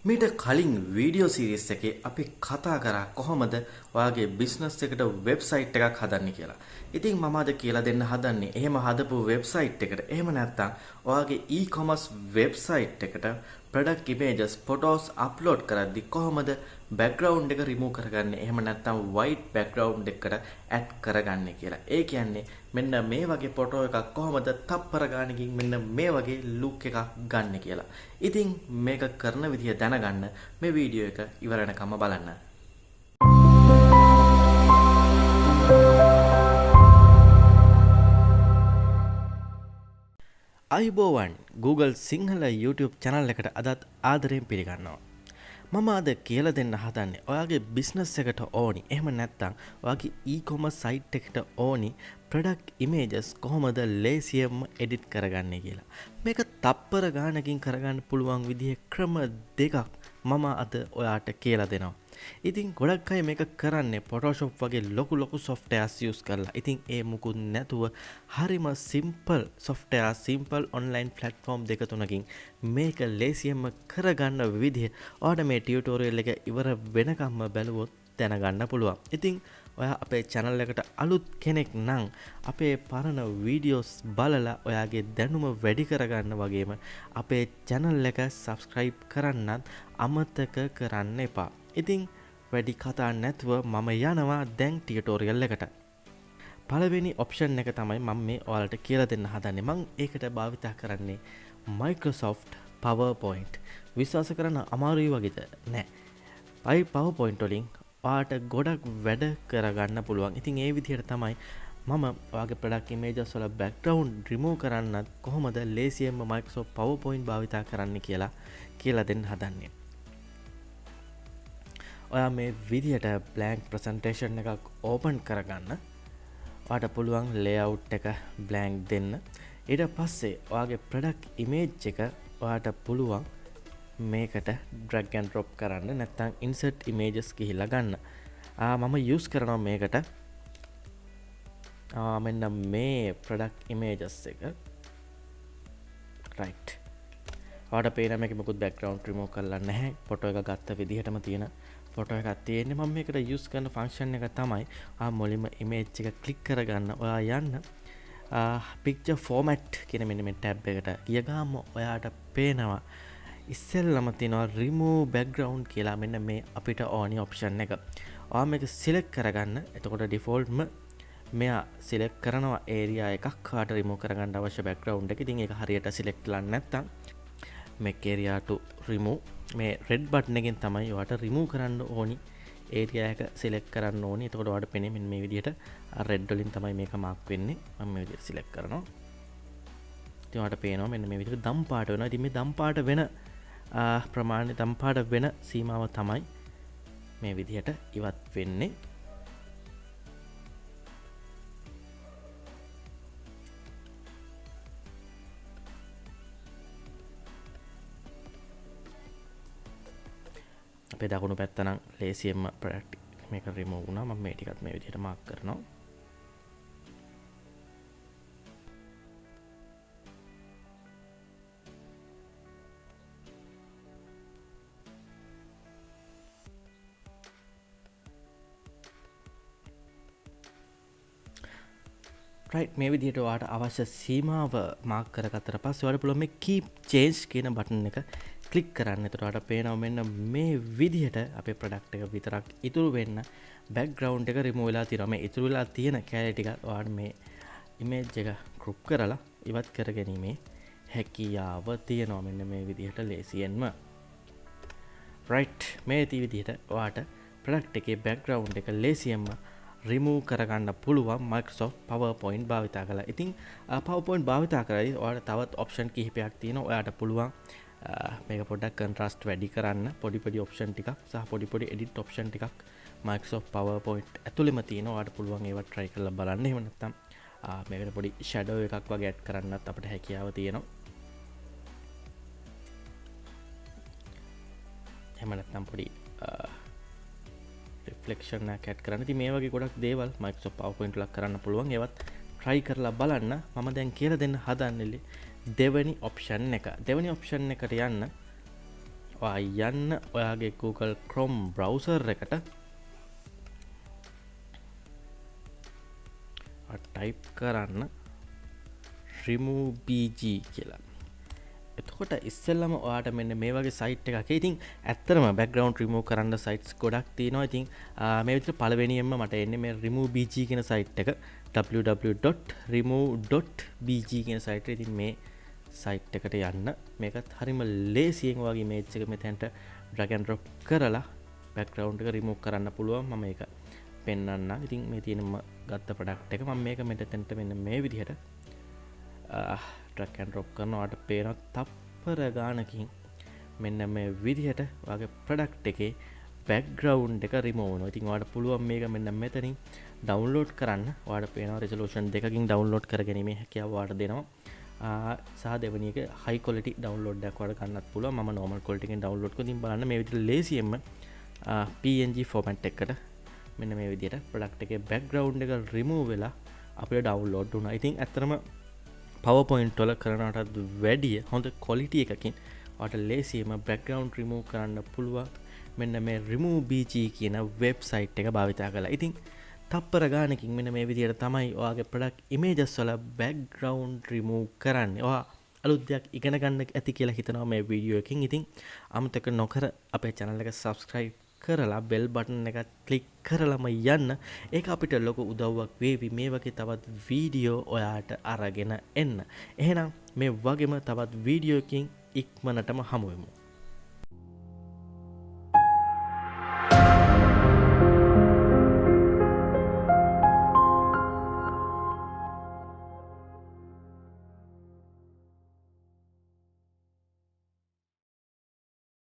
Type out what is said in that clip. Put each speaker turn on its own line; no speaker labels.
මීට කලින් video series එකේ අපි කතා කරා කොහොමද ඔයාගේ බිස්නස් එකට වෙබ්සයිට් එකක් හදන්නේ කියලා. ඉතින් මම අද කියලා දෙන්න හදන්නේ එහෙම හදපු වෙබ්සයිට් එකට එහෙම නැත්නම් ඔයාගේ e-commerce වෙබ්සයිට් එකට product images photos upload කරද්දි කොහොමද background එක remove කරගන්නේ එහෙම නැත්නම් white background එකකට add කරගන්නේ කියලා. ඒ කියන්නේ මෙන්න මේ වගේ ෆොටෝ එකක් කොහොමද තප්පර ගානකින් මෙන්න මේ වගේ ලුක් එකක් ගන්න කියලා. ඉතින් මේක කරන විදිය දැනගන්න මේ වීඩියෝ එක ඉවර වෙනකම්ම බලන්න. අයිබෝවන් Google සිංහල YouTube channel එකට අදත් ආදරයෙන් පිළිගන්නවා. මම අද කියලා දෙන්න හදන්නේ ඔයාගේ බිස්නස් එකට ඕනි එහෙම නැත්නම් ඔයාගේ e-commerce site එකට ඕනි product images කොහොමද ලේසියෙන්ම edit කරගන්නේ කියලා. මේක තප්පර ගානකින් කරගන්න පුළුවන් විදිහේ ක්‍රම දෙකක් මම අද ඔයාට කියලා දෙනවා. ඉතින් ගොඩක් අය මේක කරන්නේ Photoshop වගේ ලොකු softwares use කරලා. ඉතින් ඒ මුකුත් නැතුව හරිම simple software simple online platform දෙක තුනකින් මේක ලේසියෙන්ම කරගන්න විදිහ ඔයාලට මේ tutorial එක ඉවර වෙනකම්ම බැලුවොත් දැනගන්න පුළුවන්. ඉතින් ඔයා අපේ channel එකට අලුත් කෙනෙක් නම් අපේ පරණ videos බලලා ඔයාගේ දැනුම වැඩි කරගන්න වගේම අපේ channel එක subscribe කරන්නත් අමතක කරන්න එපා. ඉතින් වැඩි කතා නැතුව මම යනවා දැන් ටියුටෝරියල් එකට. පළවෙනි ඔප්ෂන් එක තමයි මම මේ ඔයාලට කියලා දෙන්න හදන්නේ. මම ඒකට භාවිතා කරන්නේ Microsoft PowerPoint. විශ්වාස කරන්න අමාරුයි වගේද? නෑ. PowerPoint වලින් ඔයාට ගොඩක් වැඩ කරගන්න පුළුවන්. ඉතින් ඒ විදිහට තමයි මම ඔයාගේ product images වල background remove කරන්නත් කොහොමද ලේසියෙන්ම Microsoft PowerPoint භාවිතා කරන්න කියලා දෙන්න හදන්නේ. ඔයා මේ විදිහට blank presentation එකක් open කරගන්න. ඔයාට පුළුවන් layout එක blank දෙන්න. ඊට පස්සේ ඔයාගේ product image එක ඔයාට පුළුවන් මේකට drag and drop කරන්න නැත්නම් insert images ගිහිල්ලා ගන්න. මම use කරනවා මේකට මෙන්න මේ product images එක. right. ඔයාට පේන මේක මොකුත් background remove කරලා නැහැ. ෆොටෝ එක ගත්ත විදිහටම තියෙන ෆොටෝ එකක් තියෙන්නේ. මම මේකට use කරන function එක තමයි මුලින්ම image එක click කරගන්න. ඔයා යන්න picture format කියන මෙන්න මේ tab එකට ගිය ගාම ඔයාට පේනවා ඉස්සෙල්ලම තියෙනවා remove background කියලා මෙන්න මේ අපිට ඕනි option එක. ඔයා මේක select කරගන්න. එතකොට defaultම මෙයා select කරනවා area එකක් කාට remove කරගන්න අවශ්‍ය background එක. ඉතින් ඒක හරියට select කරලා නැත්නම් make area to remove මේ red button එකෙන් තමයි ඔයාට remove කරන්න ඕනි area එක select කරන්න ඕනි. එතකොට ඔයාට පෙනේ මෙන්න මේ විදිහට red වලින් තමයි මේක mark වෙන්නේ. මම මේ විදිහට select කරනවා. ඉතින් ඔයාට පේනවා මෙන්න මේ විදිහට දම් පාට වෙනවා. ඉතින් මේ දම් පාට වෙන ප්‍රමාණය දම් පාට වෙන සීමාව තමයි මේ විදිහට ඉවත් වෙන්නේ. අපේ දකුණු පැත්ත නම් ලේසියෙන්ම මේක remove වුණා. මම මේ ටිකත් මේ විදිහට mark කරනවා. right මේ විදිහට ඔයාට අවශ්‍ය සීමාව mark කරගත්තට පස්සේ ඔයාලට පුළුවන් මේ keep change කියන button එක click කරන්න. එතකොට ඔයාලට පේනවා මෙන්න මේ විදිහට අපේ product එක විතරක් ඉතුරු වෙන්න background එක remove වෙලා තියෙනවා. මේ ඉතුරු වෙලා තියෙන කැලේ ටික ඔයාලට මේ image එක group කරලා ඉවත් කරගැනීමේ හැකියාව තියෙනවා මෙන්න මේ විදිහට ලේසියෙන්ම. right මේ විදිහට ඔයාට product එකේ background එක ලේසියෙන්ම remove කරගන්න පුළුවන් Microsoft PowerPoint භාවිතා කරලා. ඉතින් PowerPoint භාවිතා කරද්දී ඔයාලට තවත් option කිහිපයක් තියෙනවා. ඔයාලට පුළුවන් මේක පොඩ්ඩක් contrast වැඩි කරන්න පොඩි option ටිකක් සහ පොඩි edit option ටිකක් Microsoft PowerPoint ඇතුළෙම තියෙනවා. ඔයාලට පුළුවන් ඒවා try කරලා බලන්න. එහෙම නැත්නම් මේකට පොඩි shadow එකක් වගේ add කරන්නත් අපිට හැකියාව තියෙනවා. එහෙම නැත්නම් පොඩි reflection එකක් add කරන්න. ඉතින් මේ වගේ ගොඩක් දේවල් Microsoft PowerPoint වල කරන්න පුළුවන්. ඒවත් try කරලා බලන්න. මම දැන් කියලා දෙන්න හදන්නේ දෙවෙනි option එක. දෙවෙනි option එකට යන්න ඔයා යන්න ඔයාගේ Google Chrome browser එකට ටයිප් කරන්න remove bg කියලා. එතකොට ඉස්සෙල්ලම ඔයාට මෙන්න මේ වගේ සයිට් එකක්. ඉතින් ඇත්තටම background remove කරන්න sites ගොඩක් තියෙනවා. ඉතින් මේ විදිහට පළවෙනියෙන්ම මට එන්නේ මේ remove bg කියන site එක www.remove.bg කියන site එක. ඉතින් මේ site එකට යන්න. මේකත් හරිම ලේසියෙන් ඔයාගේ image එක මෙතනට drag and drop කරලා background එක remove කරන්න පුළුවන්. මම ඒක පෙන්වන්නම්. ඉතින් මේ තියෙන ගත්ත product එක මම මේක මෙතනට මෙන්න මේ විදිහට drag and drop කරනවාට පේනවා තප්පර ගානකින් මෙන්න මේ විදිහට ඔයාගේ product එකේ background එක remove වෙනවා. ඉතින් ඔයාලට පුළුවන් මේක මෙන්න මෙතනින් download කරන්න. ඔයාලට පේනවා resolution දෙකකින් download කරගැනීමේ හැකියාව ඔයාලට දෙනවා. සහ දෙවෙනි එක high quality download එකක් ඔයාලට ගන්නත් පුළුවන්. මම normal quality එකෙන් download කරලා ඉතින් බලන්න මේ විදිහට ලේසියෙන්ම PNG format එකකට මෙන්න මේ විදිහට product එකේ background එක remove වෙලා අපිට download වුණා. ඉතින් ඇත්තටම PowerPoint වල කරනටත් වැඩිය හොඳ quality එකකින් ඔයාලට ලේසියෙන්ම background remove කරන්න පුළුවන් මෙන්න මේ remove bg කියන website එක භාවිතා කරලා. ඉතින් තප්පර ගානකින් මෙන්න මේ විදිහට තමයි ඔයාගේ product images වල background remove කරන්නේ. ඔයා අලුත් දෙයක් ඉගෙන ගන්න ඇති කියලා හිතනවා මේ වීඩියෝ එකකින්. ඉතින් අමතක නොකර අපේ channel එක subscribe කරලා bell button එක click කරලාම යන්න. ඒක අපිට ලොකු උදව්වක් වේවි මේ වගේ තවත් වීඩියෝ ඔයාට අරගෙන එන්න. එහෙනම් මේ වගේම තවත් වීඩියෝ එකකින් ඉක්මනටම හමු වෙමු.